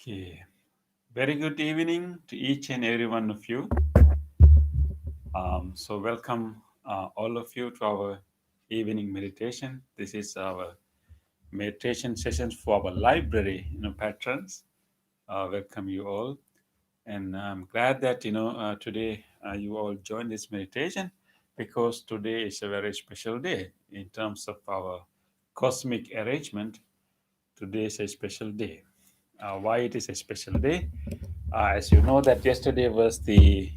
Okay. Very good evening to each and every one of you. So welcome all of you to our evening meditation. This is our meditation sessions for our library, patrons. Welcome you all, and I'm glad that today you all joined this meditation because today is a very special day in terms of our cosmic arrangement. Today is a special day. Why it is a special day? As you know that yesterday was the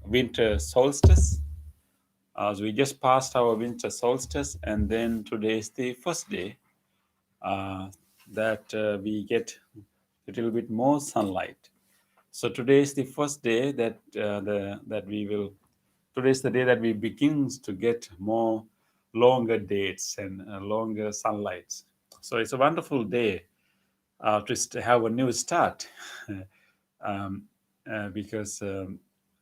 winter solstice. So we just passed our winter solstice, and then today is the first day uh, that we get a little bit more sunlight. So today is the first day that that we will. Today is the day that we begins to get more longer days and longer sunlights. So it's a wonderful day to have a new start. um, because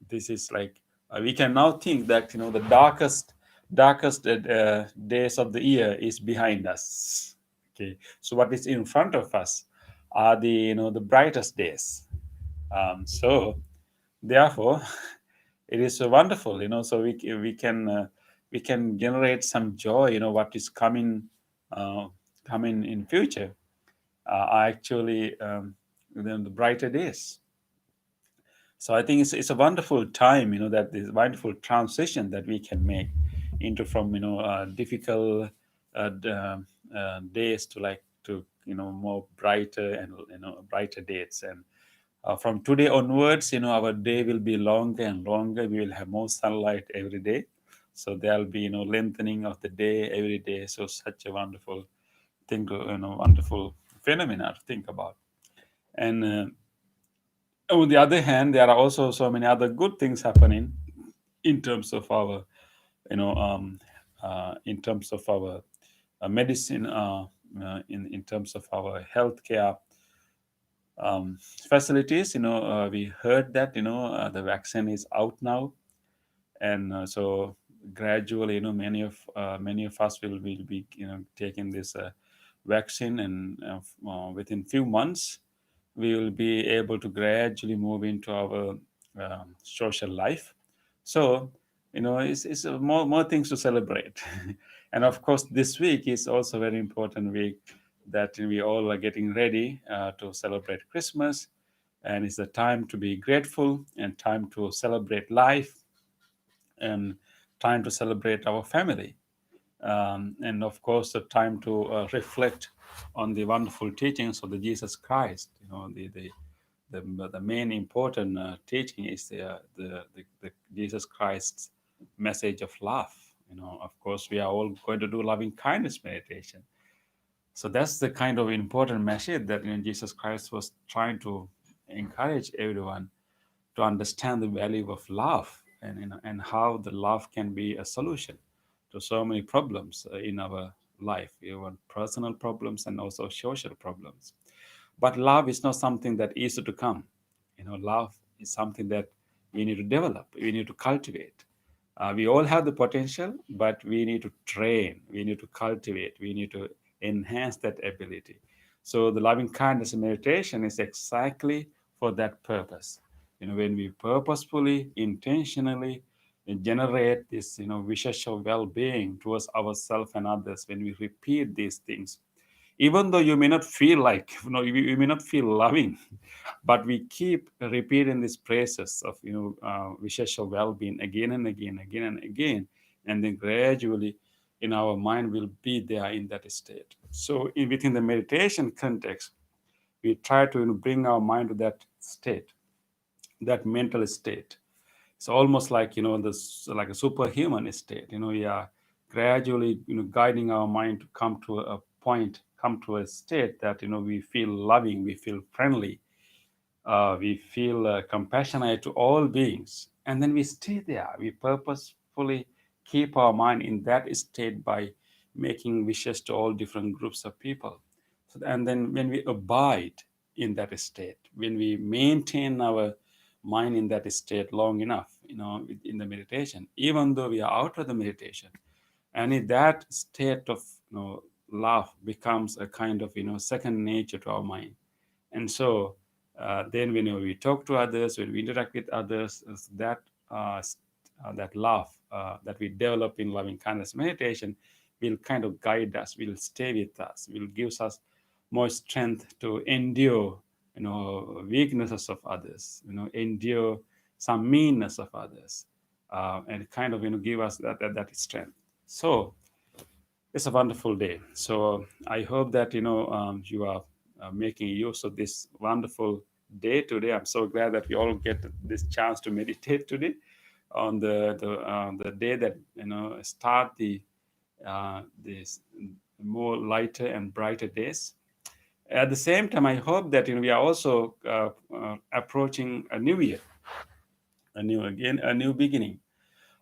this is like we can now think that the darkest days of the year is behind us. Okay, so what is in front of us are the the brightest days. So therefore, it is so wonderful, so we can generate some joy, what is coming in future are actually the brighter days. So I think it's a wonderful time, that this wonderful transition that we can make into from difficult days to more brighter and brighter days. And from today onwards, our day will be longer and longer. We will have more sunlight every day. So there'll be lengthening of the day every day. So such a wonderful thing to wonderful phenomena to think about. And on the other hand, there are also so many other good things happening in terms of our in terms of our medicine, in terms of our healthcare um, facilities. We heard that the vaccine is out now, and so gradually, many of us will be taking this vaccine, and within few months we will be able to gradually move into our social life. So it's more things to celebrate. And of course this week is also a very important week that we all are getting ready to celebrate Christmas, and it's a time to be grateful and time to celebrate life and time to celebrate our family, and of course the time to reflect on the wonderful teachings of the Jesus Christ. The main important teaching is the Jesus Christ's message of love. Of course we are all going to do loving kindness meditation, so that's the kind of important message that Jesus Christ was trying to encourage everyone to understand the value of love, and how the love can be a solution to so many problems in our life, even personal problems and also social problems. But love is not something that easy to come. Love is something that we need to develop, we need to cultivate. We all have the potential, but we need to train, we need to cultivate, we need to enhance that ability. So the loving kindness meditation is exactly for that purpose. When we purposefully, intentionally generate this, wishes of well-being towards ourselves and others, when we repeat these things, even though you may not feel like, you may not feel loving, but we keep repeating these phrases of wishes of well-being again and again, again and again, and then gradually in our mind will be there in that state. So within the meditation context, we try to bring our mind to that state, that mental state. It's almost like this, like a superhuman state. We are gradually guiding our mind to come to a point, come to a state that we feel loving, we feel friendly, we feel compassionate to all beings, and then we stay there. We purposefully keep our mind in that state by making wishes to all different groups of people. So, and then when we abide in that state, when we maintain our mind in that state long enough, in the meditation, even though we are out of the meditation, and in that state of love becomes a kind of second nature to our mind. And so then when we talk to others, when we interact with others, that that love that we develop in loving kindness meditation will kind of guide us, will stay with us, will gives us more strength to endure weaknesses of others, endure some meanness of others, and kind of give us that strength. So it's a wonderful day. So I hope that you are making use of this wonderful day today. I'm so glad that we all get this chance to meditate today on the day that start this more lighter and brighter days. At the same time, I hope that we are also approaching a new year, a new beginning.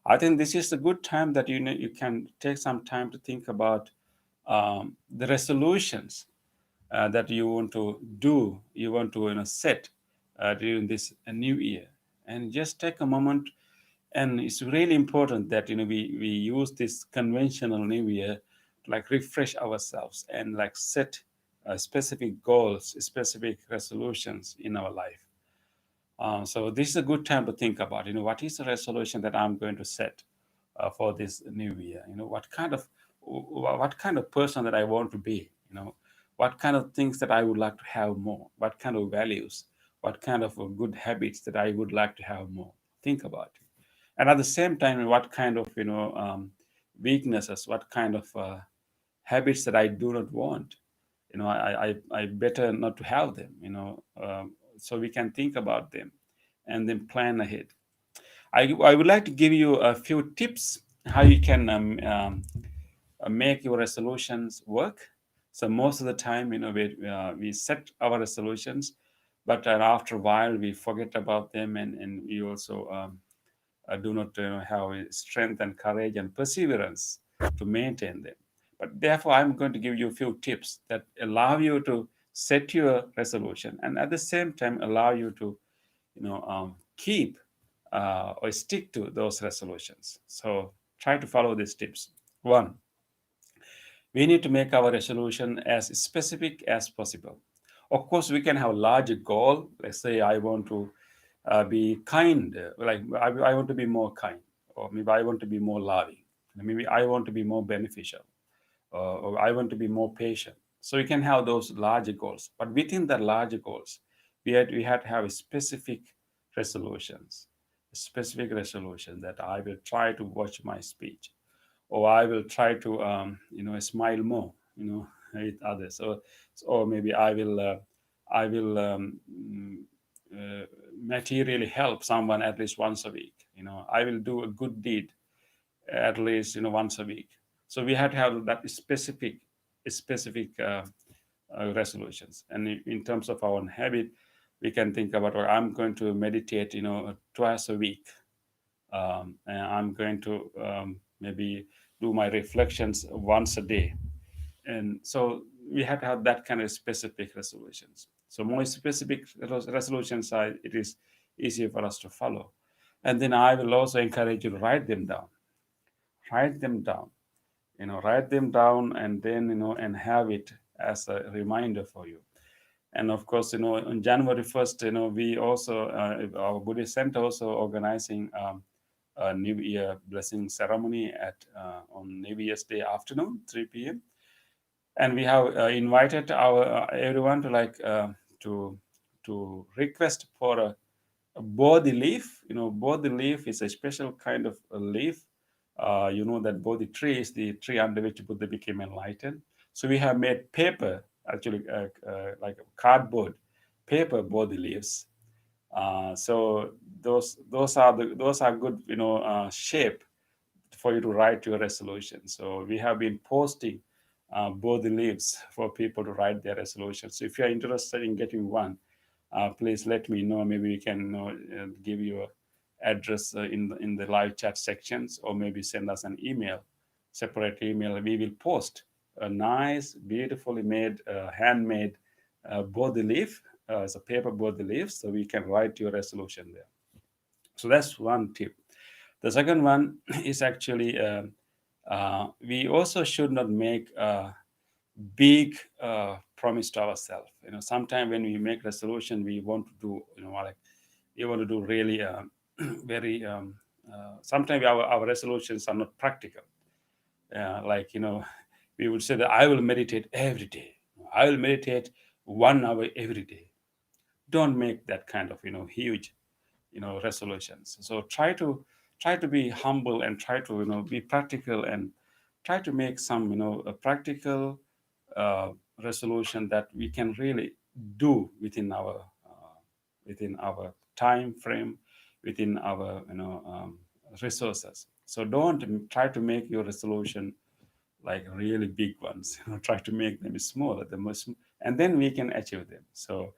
I think this is a good time that you can take some time to think about the resolutions that you want to do, you want to set during this new year, and just take a moment. And it's really important that we use this conventional new year to like refresh ourselves and like set specific goals, specific resolutions in our life. So this is a good time to think about, what is the resolution that I'm going to set for this new year? What kind of person that I want to be? What kind of things that I would like to have more? What kind of values? What kind of good habits that I would like to have more? Think about it. And at the same time, what kind of weaknesses? What kind of habits that I do not want? I better not to have them. So we can think about them and then plan ahead. I would like to give you a few tips how you can make your resolutions work. So most of the time, we set our resolutions, but after a while we forget about them, and we also do not have strength and courage and perseverance to maintain them. But therefore, I'm going to give you a few tips that allow you to set your resolution and at the same time allow you to, keep or stick to those resolutions. So try to follow these tips. One, we need to make our resolution as specific as possible. Of course, we can have a larger goal. Let's say I want to be kind, like I want to be more kind, or maybe I want to be more loving, maybe I want to be more beneficial, or I want to be more patient. So we can have those larger goals, but within the larger goals, we had to have specific resolution that I will try to watch my speech, or I will try to smile more, with others, or maybe I will uh, materially help someone at least once a week. I will do a good deed at least once a week. So we have to have that specific resolutions. And in terms of our own habit, we can think about, well, I'm going to meditate twice a week, and I'm going to maybe do my reflections once a day. And so we have to have that kind of specific resolutions. So more specific resolutions are, it is easier for us to follow. And then I will also encourage you to write them down, write them down, and then and have it as a reminder for you. And of course, on January 1st, we also our Buddhist Center also organizing a New Year blessing ceremony at on New Year's Day afternoon, 3 p.m. And we have invited our everyone to to request for a bodhi leaf. Bodhi leaf is a special kind of a leaf. That bodhi tree is the tree under which Buddha became enlightened. So we have made paper, actually, like cardboard, paper bodhi leaves. So those are good, shape for you to write your resolution. So we have been posting both the leaves for people to write their resolutions. So if you are interested in getting one, please let me know. Maybe we can give you a address in the live chat sections, or maybe send us an email, separate email. We will post a nice, beautifully made, handmade body leaf. It's a paper body leaf, so we can write your resolution there. So that's one tip. The second one is actually we also should not make a big promise to ourselves. Sometimes when we make resolution, we want to do, like we want to do really very. Sometimes our resolutions are not practical. Like we would say that I will meditate every day. I will meditate 1 hour every day. Don't make that kind of huge resolutions. So try to be humble, and try to be practical, and try to make some a practical uh, resolution that we can really do within our time frame, within our resources. So don't try to make your resolution like really big ones. Try to make them smaller, the most, and then we can achieve them. So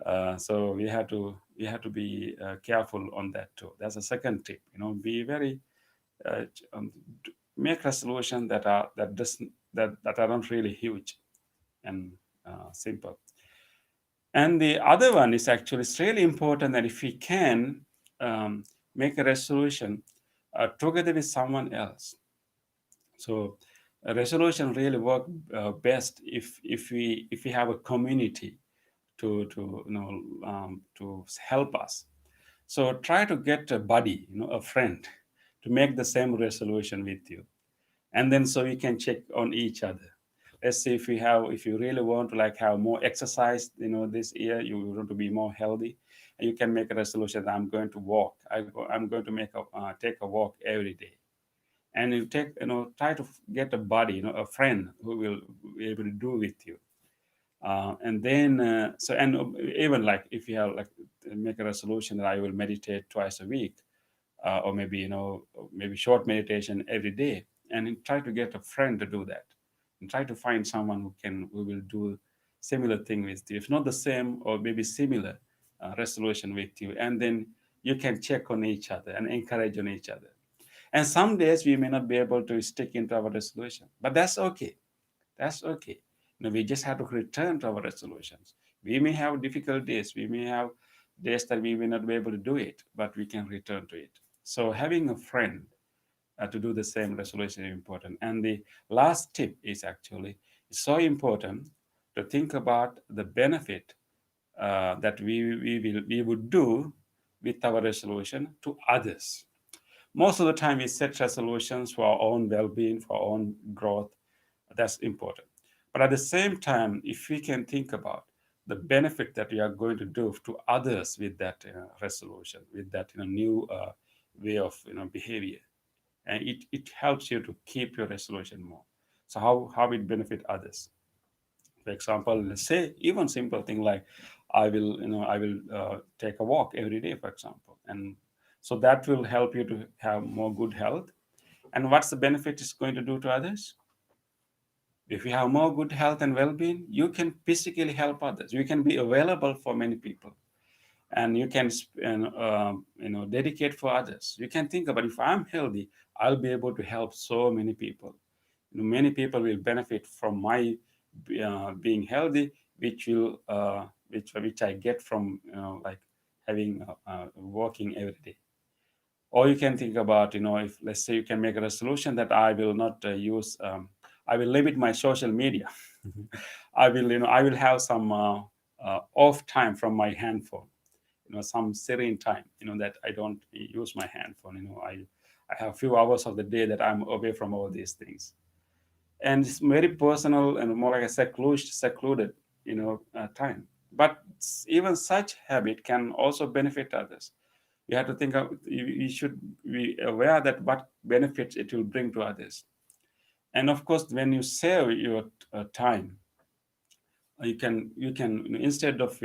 we have to be careful on that too. That's a second tip. Be very uh, um, make resolution that are not really huge and simple. And the other one is actually, it's really important that if we can um, make a resolution together with someone else. So a resolution really work best if we have a community to help us. So try to get a buddy, a friend, to make the same resolution with you, and then so you can check on each other. Let's say if you really want to like have more exercise, this year you want to be more healthy, you can make a resolution that I'm going to walk. I'm going to take a walk every day, and you try to get a buddy, a friend who will be able to do with you. And then even like if you have like make a resolution that I will meditate twice a week, or maybe maybe short meditation every day, and try to get a friend to do that, and try to find someone who will do similar thing with you, if not the same or maybe similar resolution with you, and then you can check on each other and encourage on each other. And some days we may not be able to stick into our resolution, but that's okay. That's okay. We just have to return to our resolutions. We may have difficult days. We may have days that we may not be able to do it, but we can return to it. So having a friend to do the same resolution is important. And the last tip is actually it's so important to think about the benefit that we would do with our resolution to others. Most of the time, we set resolutions for our own well-being, for our own growth. That's important. But at the same time, if we can think about the benefit that we are going to do to others with that resolution, with that new way of behavior, and it helps you to keep your resolution more. So how it benefit others? For example, let's say even simple thing like I will take a walk every day, for example, and so that will help you to have more good health. And what's the benefit it's going to do to others? If you have more good health and well-being, you can physically help others. You can be available for many people, and you can dedicate for others. You can think about, if I'm healthy, I'll be able to help so many people. Many people will benefit from my being healthy, which will which I get from like having walking every day. Or you can think about, if let's say you can make a resolution that I will not use I will limit my social media. I will have some off time from my handphone, some serene time, that I don't use my handphone. I have few hours of the day that I'm away from all these things. And it's very personal and more like a secluded time. But even such habit can also benefit others. You have to think of, you should be aware that what benefits it will bring to others. And of course, when you save your time, you can instead of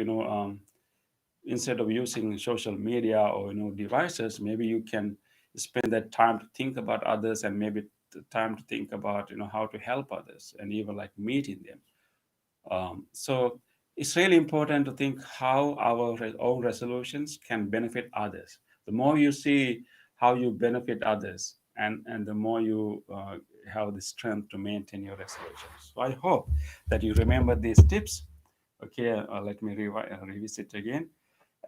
using social media or devices, maybe you can spend that time to think about others, and maybe the time to think about how to help others and even like meeting them. So it's really important to think how our own resolutions can benefit others. The more you see how you benefit others, and the more you have the strength to maintain your resolutions. So I hope that you remember these tips. Okay, let me revisit again,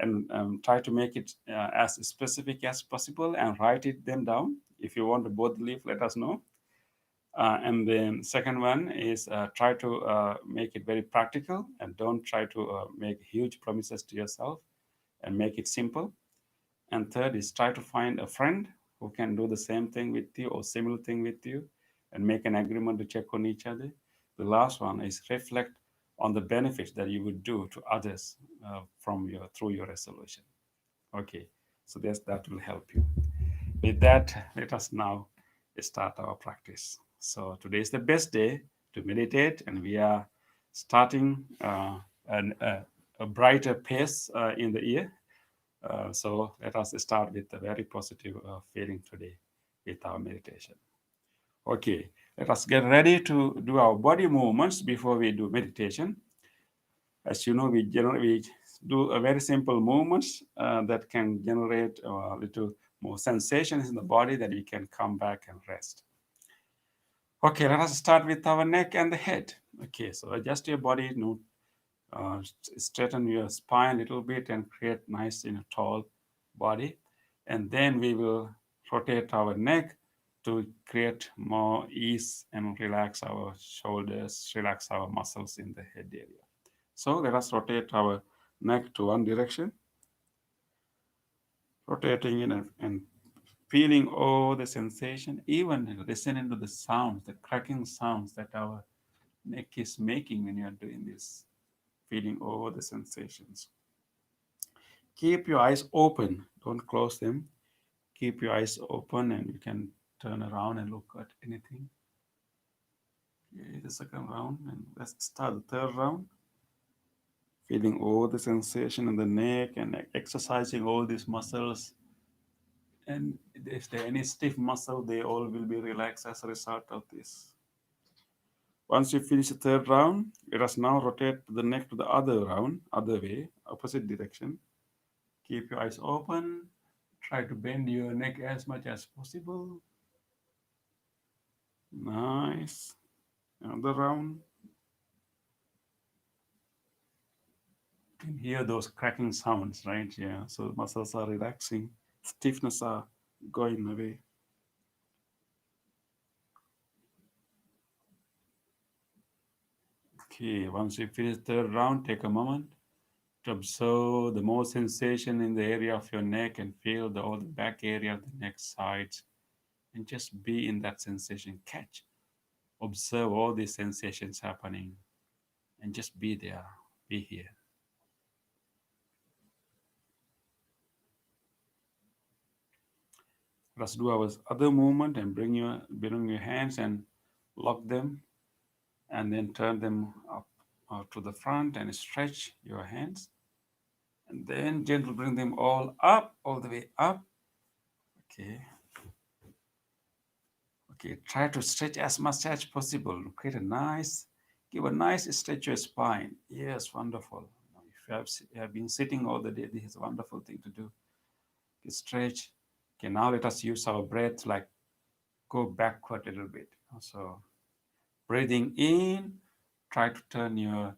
and try to make it as specific as possible and write it them down. If you want to both leave, let us know. And then second one is try to make it very practical, and don't try to make huge promises to yourself, and make it simple. And third is try to find a friend who can do the same thing with you or similar thing with you, and make an agreement to check on each other. The last one is reflect on the benefits that you would do to others from your through your resolution. Okay, so that will help you. With that, let us now start our practice. So today is the best day to meditate, and we are starting a brighter pace in the year. So let us start with a very positive feeling today with our meditation. Okay, let us get ready to do our body movements before we do meditation. As you know, we do a very simple movements that can generate a little more sensations in the body, that we can come back and rest. Okay, let us start with our neck and the head. Okay, so adjust your body, uh, straighten your spine a little bit and create nice, tall body. And then we will rotate our neck to create more ease and relax our shoulders, relax our muscles in the head area. So let us rotate our neck to one direction, rotating in and feeling all the sensation, even listening to the sounds, the cracking sounds that our neck is making when you are doing this, feeling all the sensations. Keep your eyes open, don't close them. Keep your eyes open, and you can turn around and look at anything. Okay, the second round, and let's start the third round. Feeling all the sensation in the neck and exercising all these muscles. And if there are any stiff muscle, they all will be relaxed as a result of this. Once you finish the third round, let us now rotate the neck to the other way, opposite direction. Keep your eyes open. Try to bend your neck as much as possible. Nice. Another round. You can hear those cracking sounds, right? Yeah. So muscles are relaxing, stiffness are going away. Okay. Once you finish third round, take a moment to observe the more sensation in the area of your neck and feel all the back area of the neck sides and just be in that sensation. Catch, observe all these sensations happening and just be there, be here. Let's do our other movement and bring your hands and lock them and then turn them up to the front and stretch your hands and then gently bring them all up, all the way up. Okay. Okay, try to stretch as much as possible. Give a nice stretch to your spine. Yes, wonderful. Now, if you have been sitting all the day, this is a wonderful thing to do. Okay, stretch. Okay, now let us use our breath, like go backward a little bit. So, breathing in, try to turn your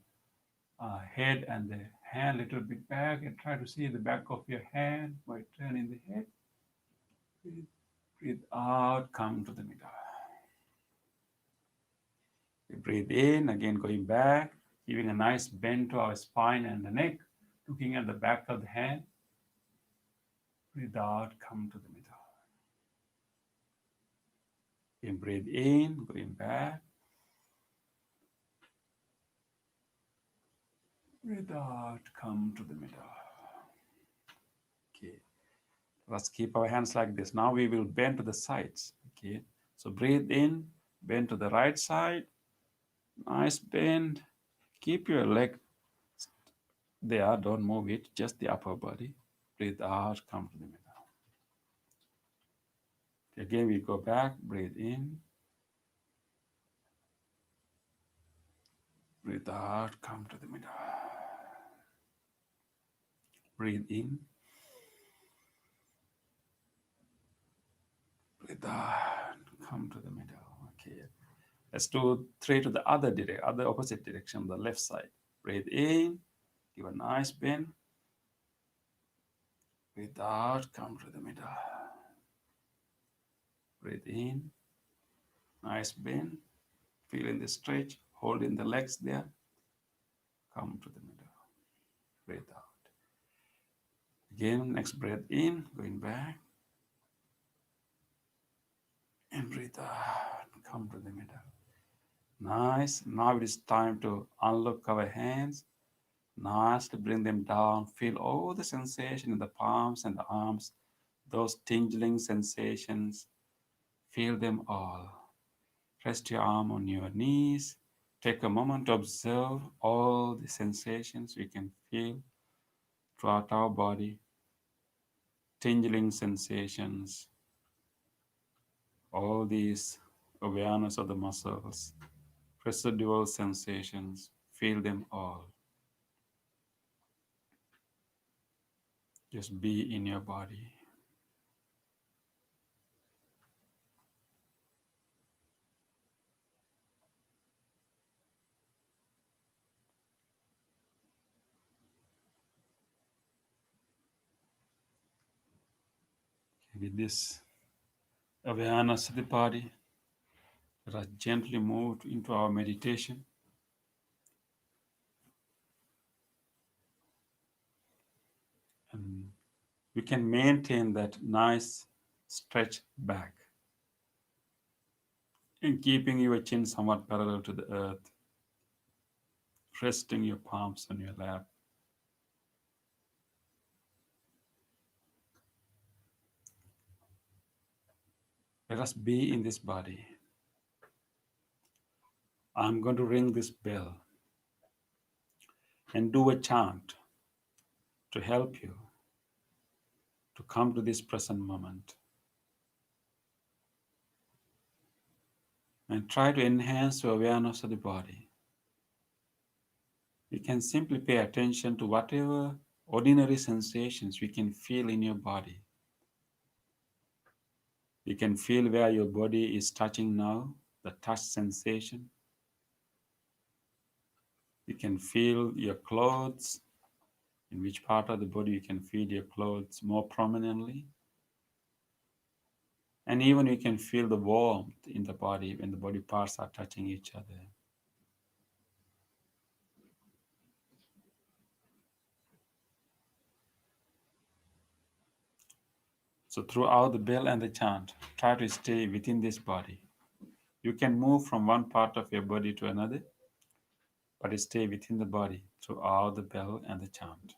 head and the hand a little bit back and try to see the back of your hand by turning the head. Breathe, breathe out, come to the middle. We breathe in, again going back, giving a nice bend to our spine and the neck, looking at the back of the hand. Breathe out, come to the middle. Again, breathe in, going back. Breathe out, come to the middle. Okay, let's keep our hands like this. Now we will bend to the sides. Okay, so breathe in, bend to the right side. Nice bend. Keep your leg there, don't move it, just the upper body. Breathe out, come to the middle. Again, we go back, breathe in, breathe out, come to the middle. Breathe in, breathe out, come to the middle. Okay, let's do three to the other opposite direction, the left side. Breathe in, give a nice bend. Breathe out, come to the middle. Breathe in, nice bend. Feeling the stretch, holding the legs there. Come to the middle. Breathe out. Again, next breath in, going back. And breathe out. Come to the middle. Nice. Now it is time to unlock our hands. Nice to bring them down. Feel all the sensation in the palms and the arms. Those tingling sensations. Feel them all. Rest your arm on your knees. Take a moment to observe all the sensations we can feel throughout our body. Tingling sensations. All these awareness of the muscles. Residual sensations. Feel them all. Just be in your body. With this awareness of the body, let us gently move into our meditation. And we can maintain that nice stretch back and keeping your chin somewhat parallel to the earth, resting your palms on your lap. Let us be in this body. I'm going to ring this bell and do a chant to help you to come to this present moment and try to enhance your awareness of the body. You can simply pay attention to whatever ordinary sensations we can feel in your body. You can feel where your body is touching now. the touch sensation. You can feel your clothes, in which part of the body you can feel your clothes more prominently. And even you can feel the warmth in the body when the body parts are touching each other. So throughout the bell and the chant, try to stay within this body. You can move from one part of your body to another, but stay within the body throughout the bell and the chant.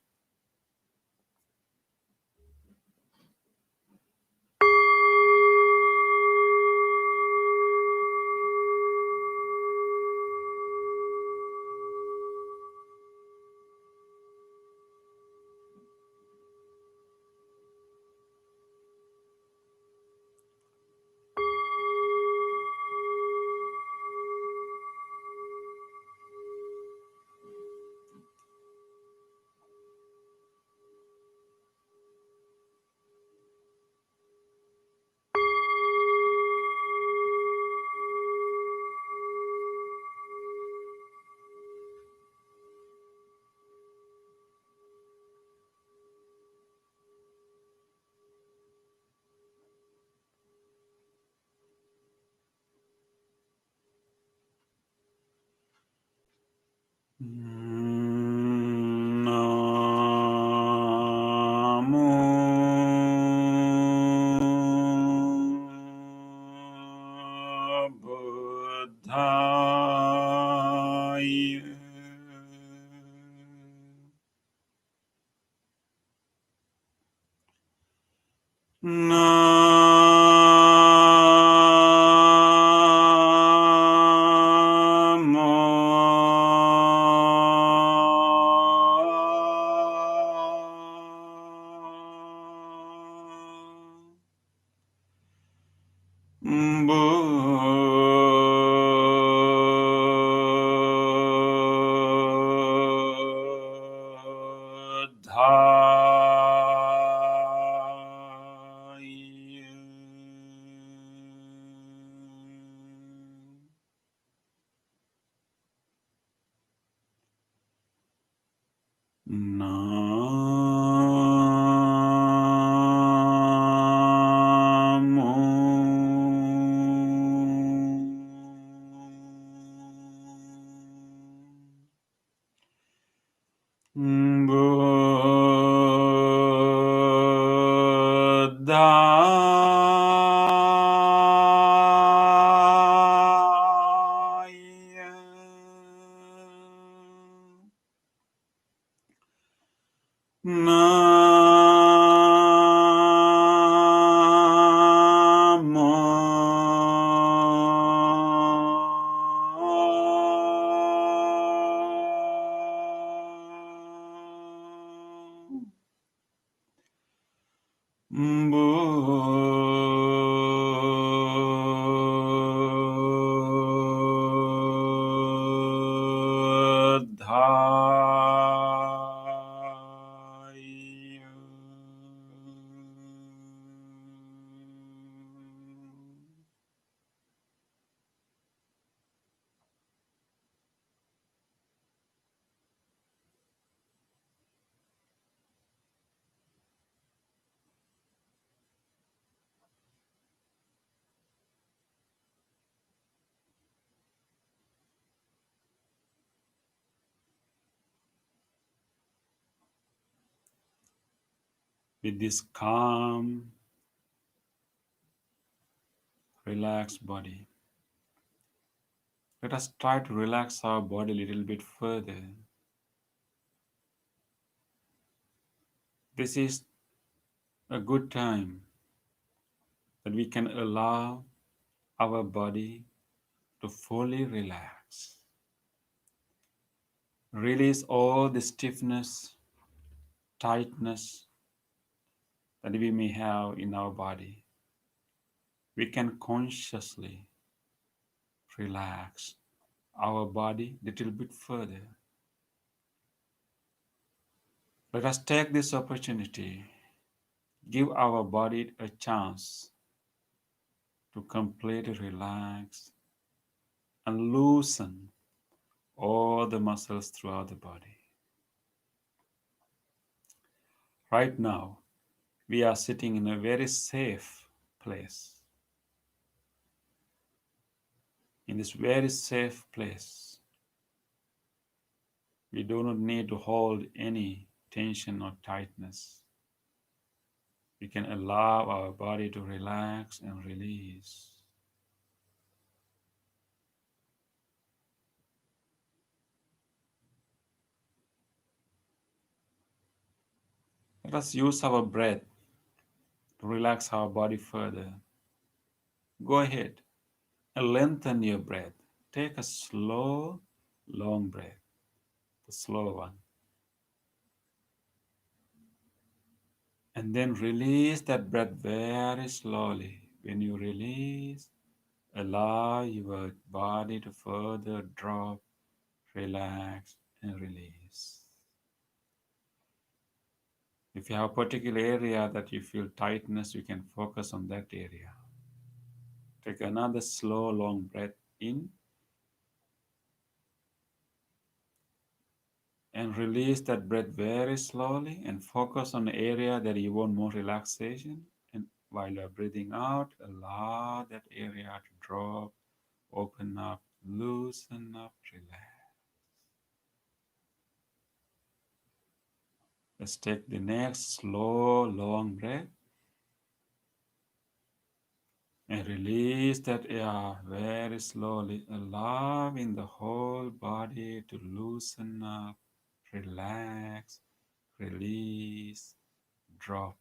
Namo Buddhaya. Buddhaya. Namo Buddhaya. Namo Buddhaya. With this calm, relaxed body, let us try to relax our body a little bit further. This is a good time that we can allow our body to fully relax. Release all the stiffness, tightness that we may have in our body. We can consciously relax our body a little bit further. Let us take this opportunity, give our body a chance to completely relax and loosen all the muscles throughout the body. Right now, we are sitting in a very safe place. In this very safe place, we do not need to hold any tension or tightness. We can allow our body to relax and release. Let us use our breath to relax our body further. Go ahead and lengthen your breath. Take a slow, long breath, the slow one. And then release that breath very slowly. When you release, allow your body to further drop, relax, and release. If you have a particular area that you feel tightness, you can focus on that area. Take another slow, long breath in and release that breath very slowly and focus on the area that you want more relaxation. And while you're breathing out, allow that area to drop, open up, loosen up, relax. Let's take the next slow, long breath and release that air very slowly, allowing the whole body to loosen up, relax, release, drop.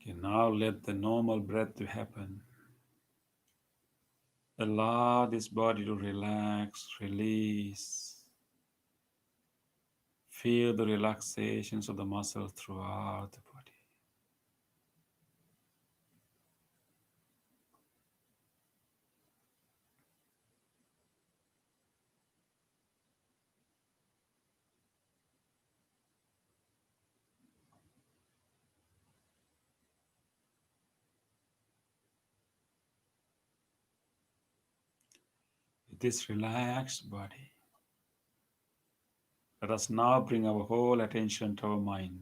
Okay, now let the normal breath to happen. Allow this body to relax, release. Feel the relaxations of the muscles throughout the body. With this relaxed body, let us now bring our whole attention to our mind.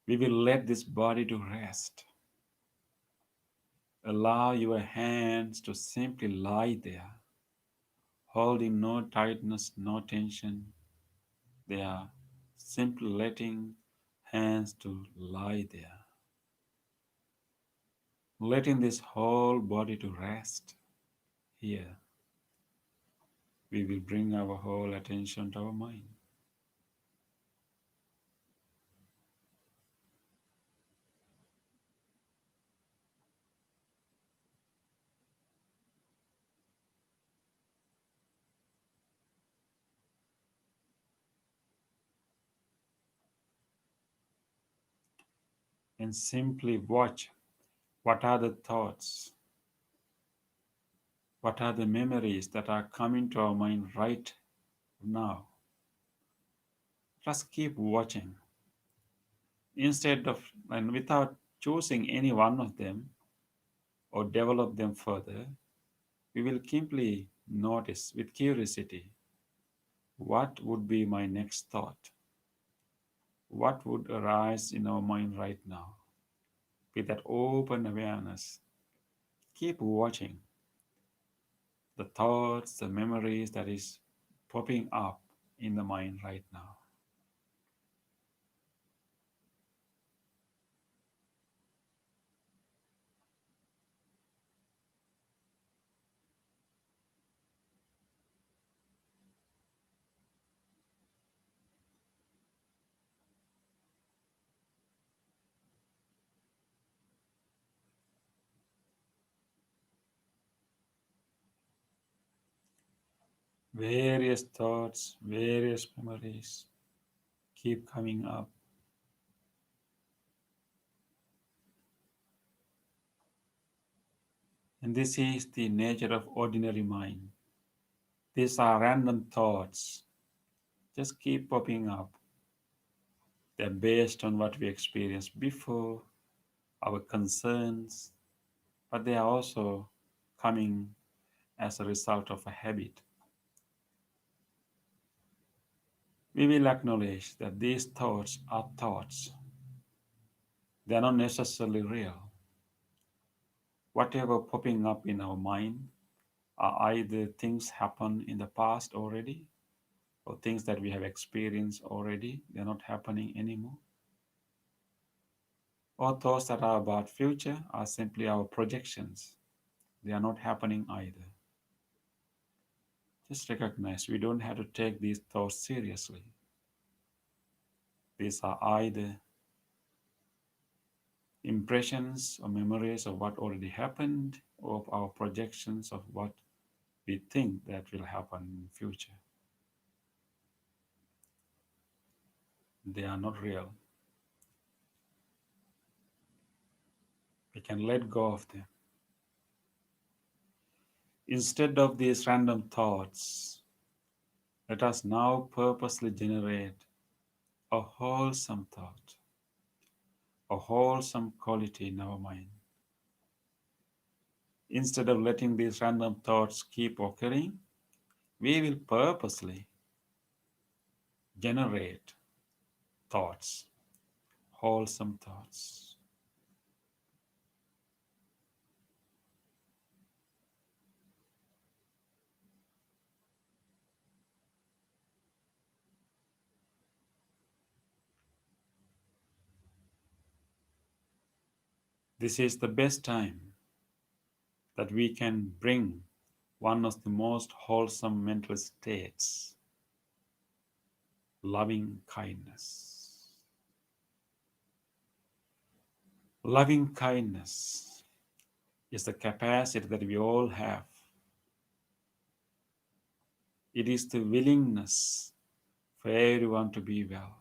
We will let this body to rest. Allow your hands to simply lie there, holding no tightness, no tension. They are simply letting hands to lie there, letting this whole body to rest here. We will bring our whole attention to our mind. And simply watch what are the thoughts, what are the memories that are coming to our mind right now. Just keep watching. Instead of, and without choosing any one of them or develop them further, we will simply notice with curiosity what would be my next thought, what would arise in our mind right now. With that open awareness, keep watching the thoughts, the memories that is popping up in the mind right now. Various thoughts, various memories keep coming up. And this is the nature of ordinary mind. These are random thoughts, just keep popping up. They're based on what we experienced before, our concerns, but they are also coming as a result of a habit. We will acknowledge that these thoughts are thoughts. They are not necessarily real. Whatever popping up in our mind are either things happen in the past already or things that we have experienced already, they're not happening anymore. Or thoughts that are about future are simply our projections. They are not happening either. Just recognize we don't have to take these thoughts seriously. These are either impressions or memories of what already happened or of our projections of what we think that will happen in future. They are not real. We can let go of them. Instead of these random thoughts, let us now purposely generate a wholesome thought, a wholesome quality in our mind. Instead of letting these random thoughts keep occurring, we will purposely generate thoughts, wholesome thoughts. This is the best time that we can bring one of the most wholesome mental states, loving kindness. Loving kindness is the capacity that we all have. It is the willingness for everyone to be well.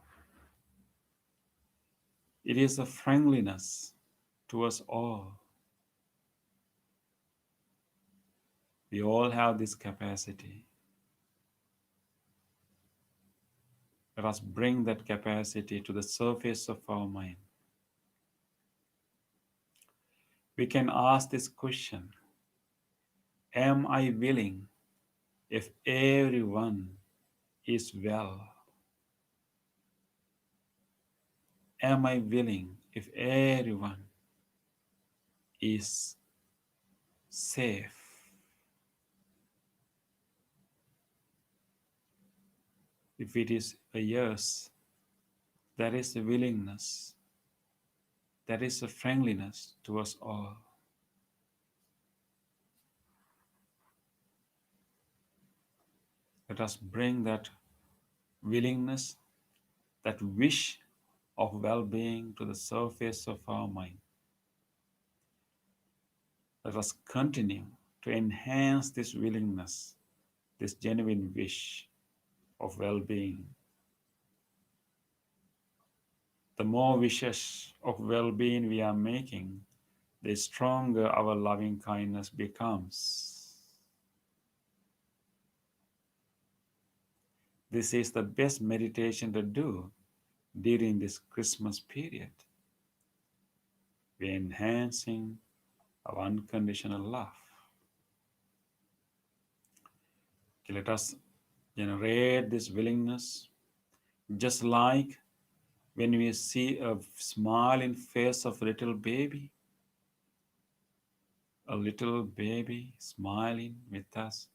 It is the friendliness to us all. We all have this capacity. Let us bring that capacity to the surface of our mind. We can ask this question: am I willing if everyone is well? Am I willing if everyone is safe? If it is a yes, that is a willingness, that is a friendliness to us all. Let us bring that willingness, that wish of well-being to the surface of our mind. Let us continue to enhance this willingness, this genuine wish of well-being. The more wishes of well-being we are making, the stronger our loving kindness becomes. This is the best meditation to do during this Christmas period. We're enhancing our unconditional love. Okay, let us generate this willingness, just like when we see a smiling face of a little baby smiling with us,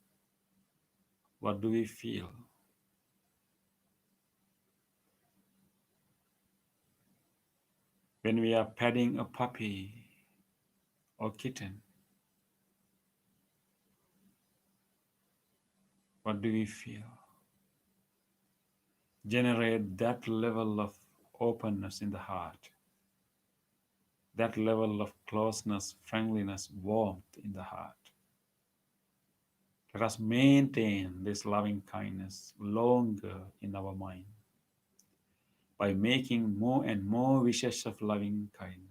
what do we feel? When we are petting a puppy or kitten, what do we feel? Generate that level of openness in the heart, that level of closeness, friendliness, warmth in the heart. Let us maintain this loving kindness longer in our mind by making more and more wishes of loving kindness.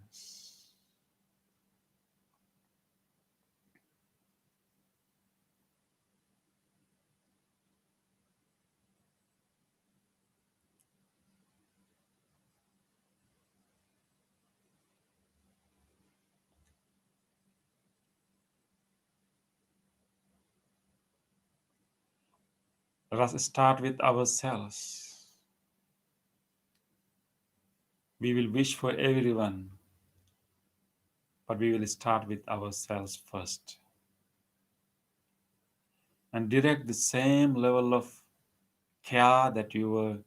Let us start with ourselves. We will wish for everyone, but we will start with ourselves first and direct the same level of care that you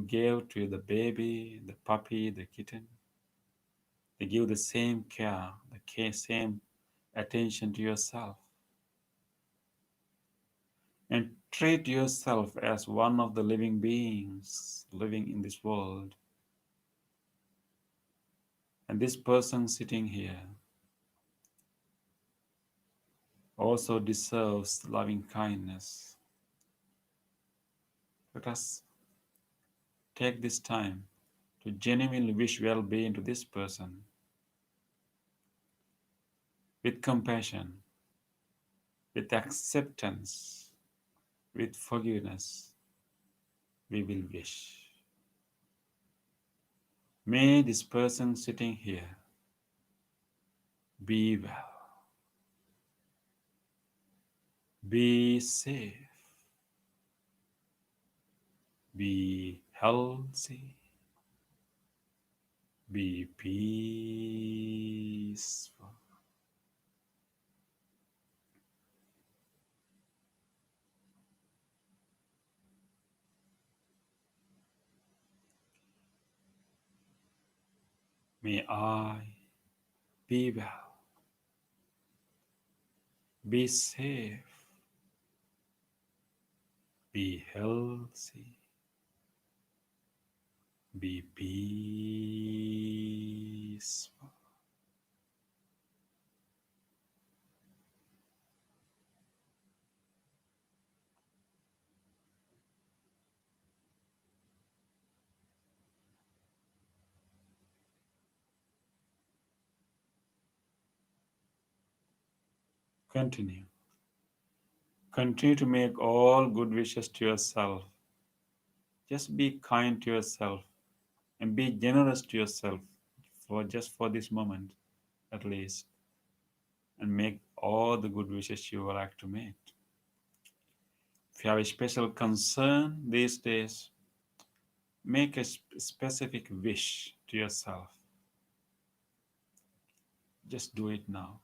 gave to the baby, the puppy, the kitten. They give the same care, same attention to yourself. And treat yourself as one of the living beings living in this world. And this person sitting here also deserves loving kindness. Let us take this time to genuinely wish well being to this person with compassion, with acceptance, with forgiveness. We will wish. May this person sitting here be well, be safe, be healthy, be peaceful. May I be well, be safe, be healthy, be peaceful. Continue. Continue to make all good wishes to yourself. Just be kind to yourself and be generous to yourself for this moment at least, and make all the good wishes you would like to make. If you have a special concern these days, make a specific wish to yourself. Just do it now.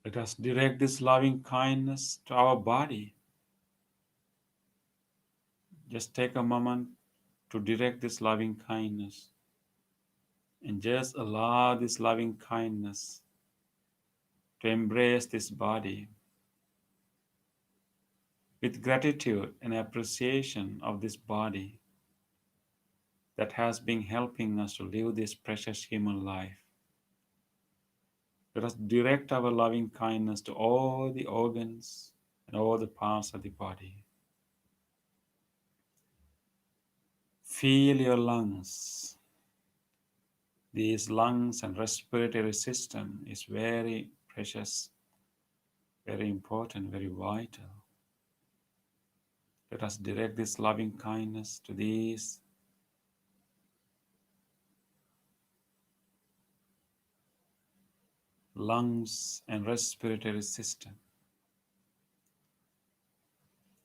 Let us direct this loving kindness to our body. Just take a moment to direct this loving kindness and just allow this loving kindness to embrace this body with gratitude and appreciation of this body that has been helping us to live this precious human life. Let us direct our loving kindness to all the organs and all the parts of the body. Feel your lungs. These lungs and respiratory system is very precious, very important, very vital. Let us direct this loving kindness to these lungs and respiratory system.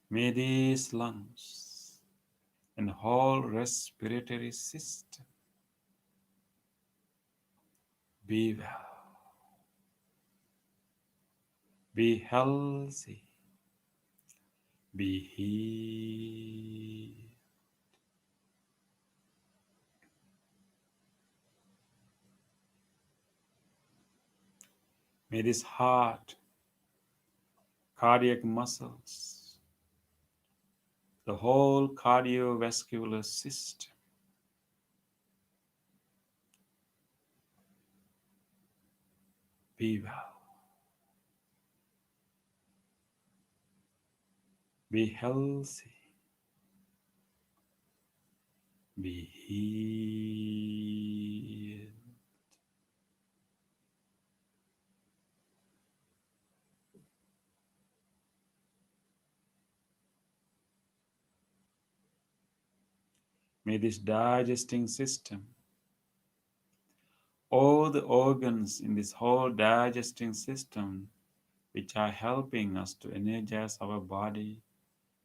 May these lungs and whole respiratory system be well, be healthy, be healed. May this heart, cardiac muscles, the whole cardiovascular system be well, be healthy, Be healed. May this digesting system, all the organs in this whole digesting system, which are helping us to energize our body,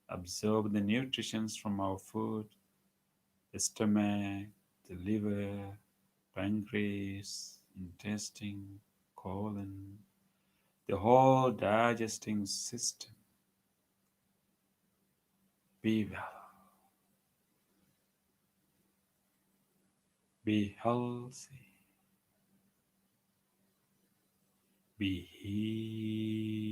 absorb the nutrients from our food, the stomach, the liver, pancreas, intestine, colon, the whole digesting system. Be well, be healthy, be healed.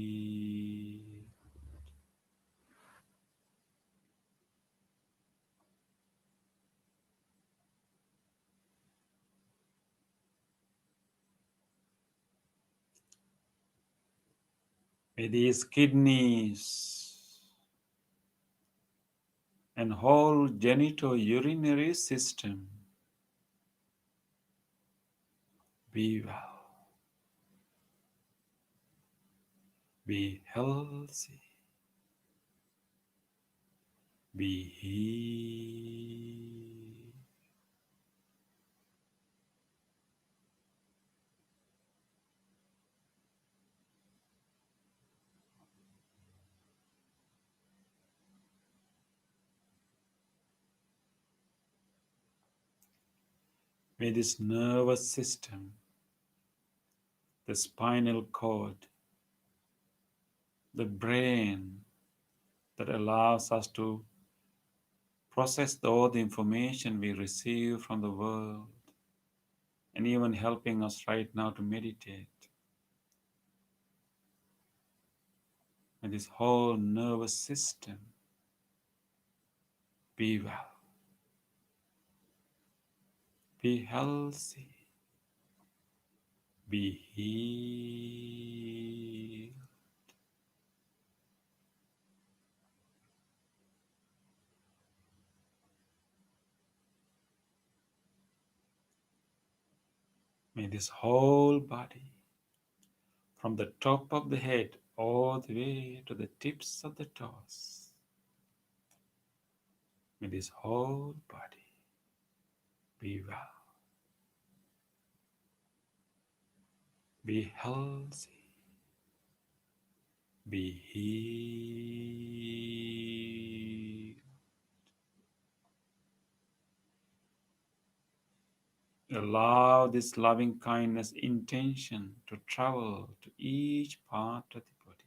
May these kidneys and whole genitourinary system be well, be healthy, be healed. May this nervous system, the spinal cord, the brain that allows us to process all the information we receive from the world and even helping us right now to meditate. May this whole nervous system be well, be healthy, be healed. May this whole body, from the top of the head all the way to the tips of the toes, may this whole body be well, be healthy, be healed. Allow this loving kindness intention to travel to each part of the body.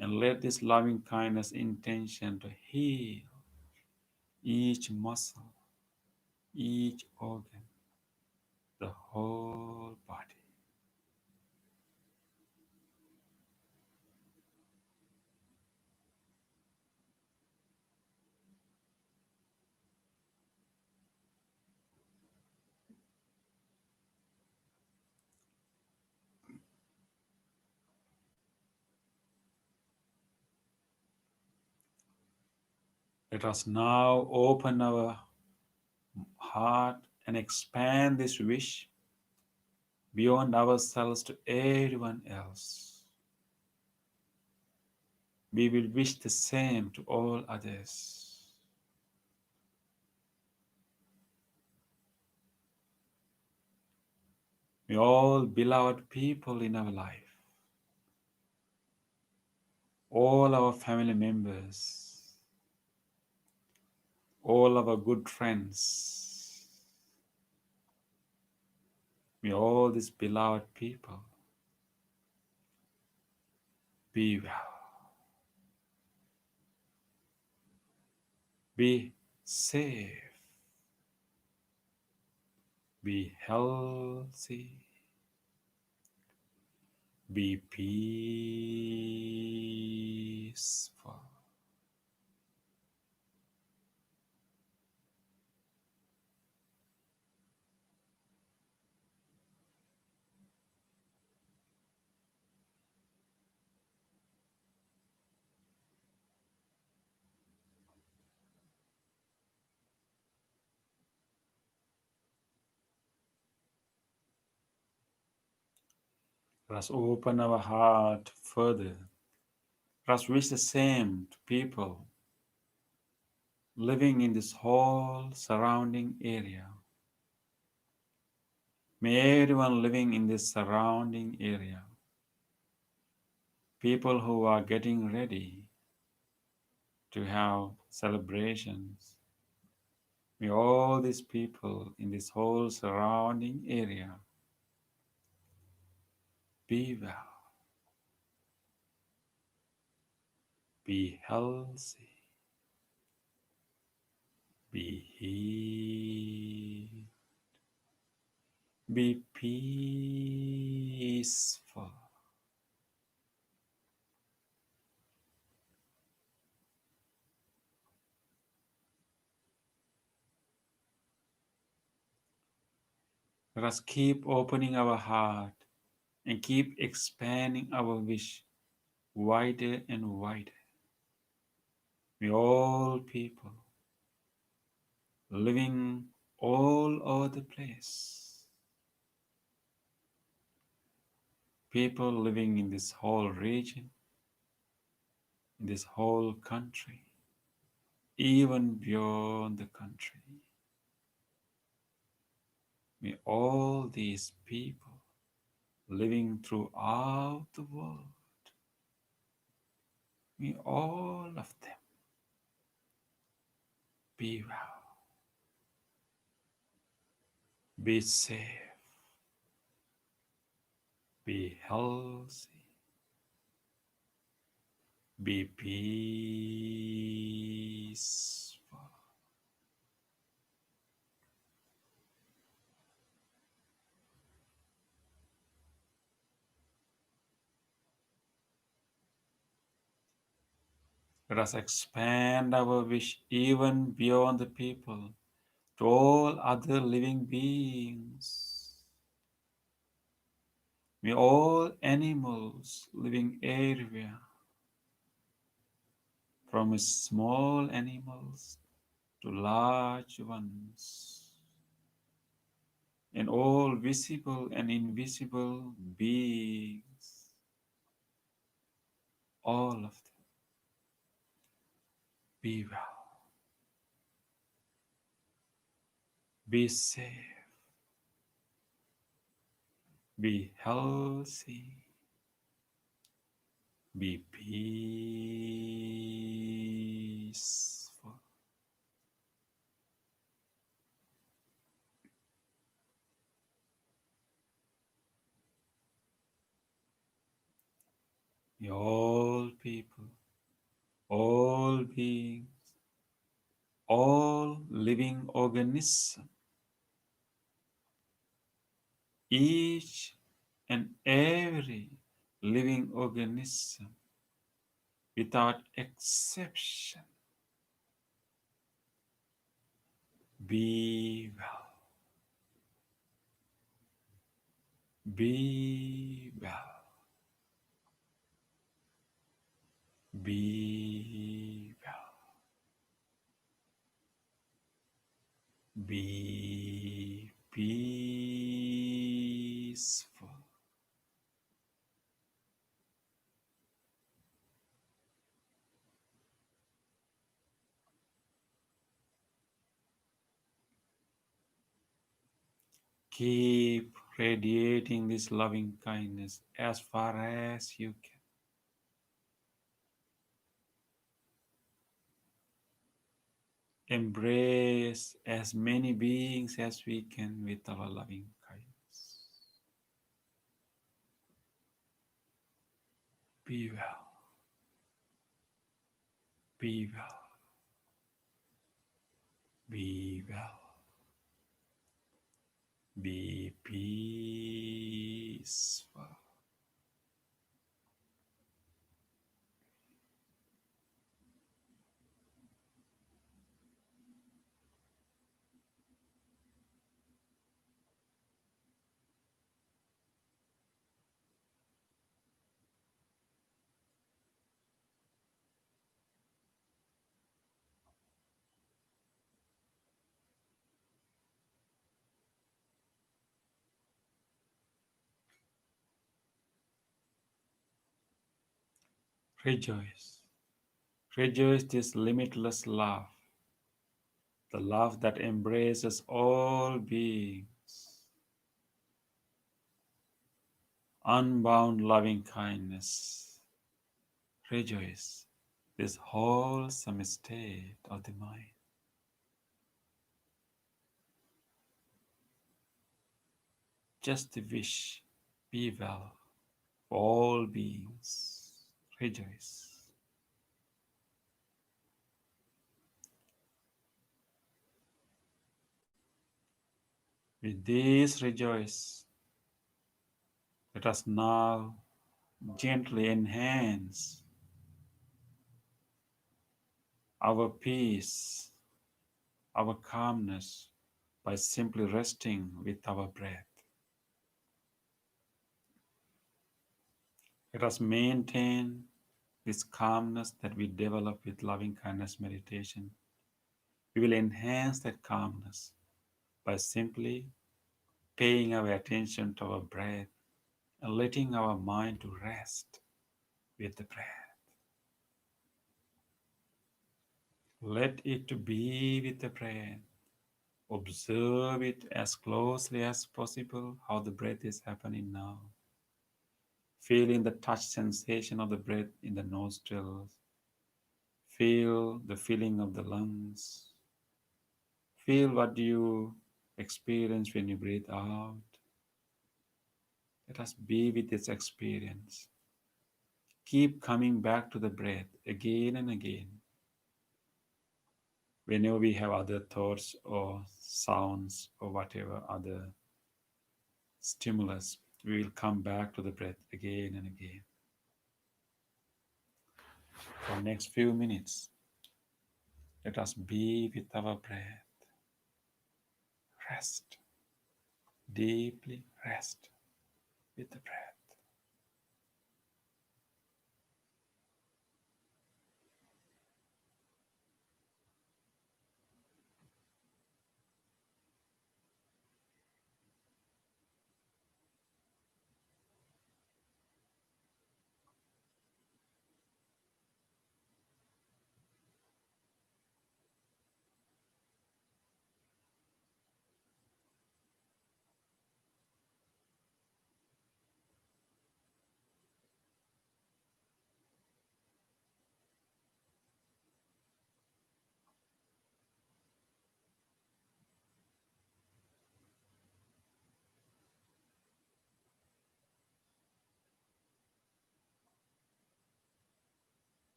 And let this loving kindness intention to heal each muscle, each organ, the whole body. Let us now open our heart and expand this wish beyond ourselves to everyone else. We will wish the same to all others. May all beloved people in our life, all our family members, all our good friends, may all these beloved people be well, be safe, be healthy, be peaceful. Let us open our heart further. Let us wish the same to people living in this whole surrounding area. May everyone living in this surrounding area, people who are getting ready to have celebrations, may all these people in this whole surrounding area be well, be healthy, be healed, be peaceful. Let us keep opening our heart and keep expanding our wish wider and wider. May all people living all over the place, people living in this whole region, in this whole country, even beyond the country, may all these people living throughout the world, may all of them be well, be safe, be healthy, be peaceful. Let us expand our wish even beyond the people to all other living beings. May all animals living everywhere, from small animals to large ones, and all visible and invisible beings, all of them be well, be safe, be healthy, be peaceful. May all people, all beings, all living organisms, each and every living organism without exception, be well, be well, be well, be peaceful. Keep radiating this loving kindness as far as you can. Embrace as many beings as we can with our loving kindness. Be well, be well, be well, be peaceful. Rejoice. Rejoice this limitless love, the love that embraces all beings, unbound loving kindness. Rejoice this wholesome state of the mind. Just wish, be well for all beings. Rejoice. With this rejoice, let us now gently enhance our peace, our calmness by simply resting with our breath. Let us maintain this calmness that we develop with loving kindness meditation. We will enhance that calmness by simply paying our attention to our breath and letting our mind to rest with the breath. Let it to be with the breath. Observe it as closely as possible how the breath is happening now. Feeling the touch sensation of the breath in the nostrils. Feel the feeling of the lungs. Feel what you experience when you breathe out. Let us be with this experience. Keep coming back to the breath again and again. Whenever we have other thoughts or sounds or whatever other stimulus, we will come back to the breath again and again. For the next few minutes, let us be with our breath. Rest. Deeply rest with the breath.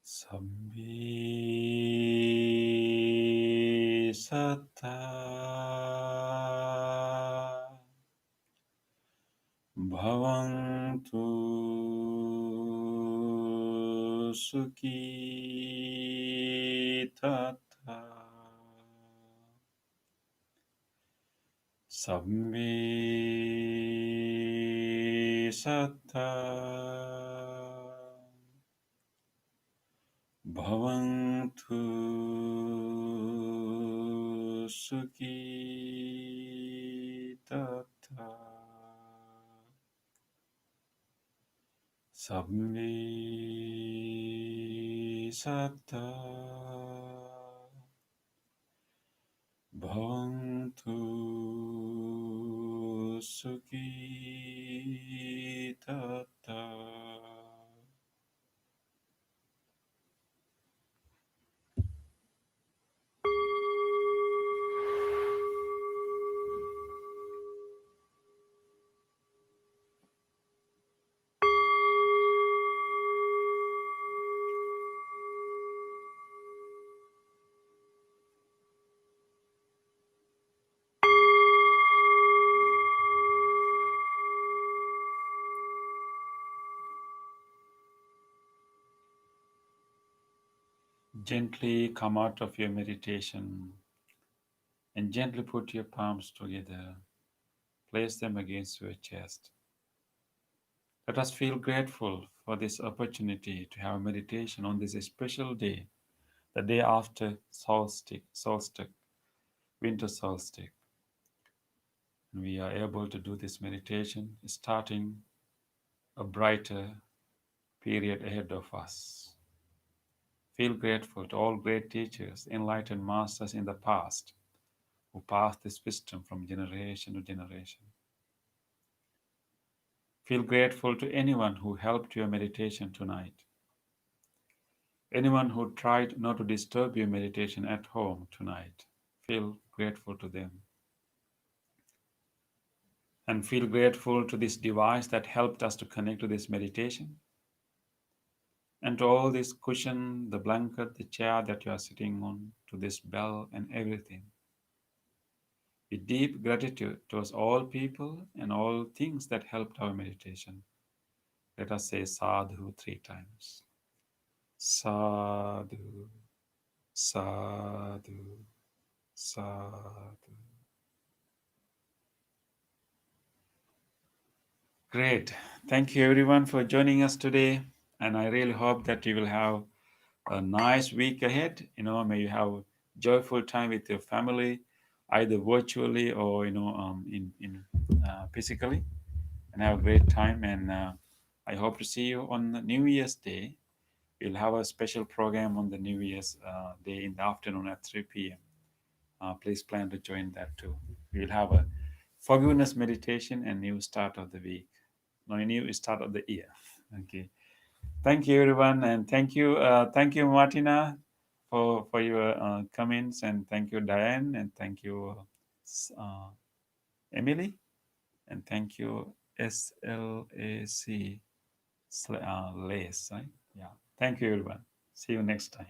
Sambhi Satta Bhavantu Sukhi Tata Sambhi satta bhavantu sukhi tata sabbe satta bhavantu sukhi tata. Gently come out of your meditation and gently put your palms together. Place them against your chest. Let us feel grateful for this opportunity to have meditation on this special day, the day after solstice, winter solstice. And we are able to do this meditation starting a brighter period ahead of us. Feel grateful to all great teachers, enlightened masters in the past who passed this wisdom from generation to generation. Feel grateful to anyone who helped your meditation tonight. Anyone who tried not to disturb your meditation at home tonight. Feel grateful to them. And feel grateful to this device that helped us to connect to this meditation. And to all this cushion, the blanket, the chair that you are sitting on, to this bell and everything. With deep gratitude towards all people and all things that helped our meditation. Let us say sadhu 3 times. Sadhu, sadhu, sadhu. Great. Thank you everyone for joining us today. And I really hope that you will have a nice week ahead. May you have joyful time with your family, either virtually or in physically, and have a great time. And I hope to see you on the New Year's Day. We'll have a special program on the New Year's Day in the afternoon at 3 p.m. Please plan to join that too. We'll have a forgiveness meditation and new start of the week. No, new start of the year. Okay. Thank you, everyone, and thank you, Martina, for your comments, and thank you, Diane, and thank you, uh, Emily, and thank you, SLAC, Lace, right? Yeah. Thank you, everyone. See you next time.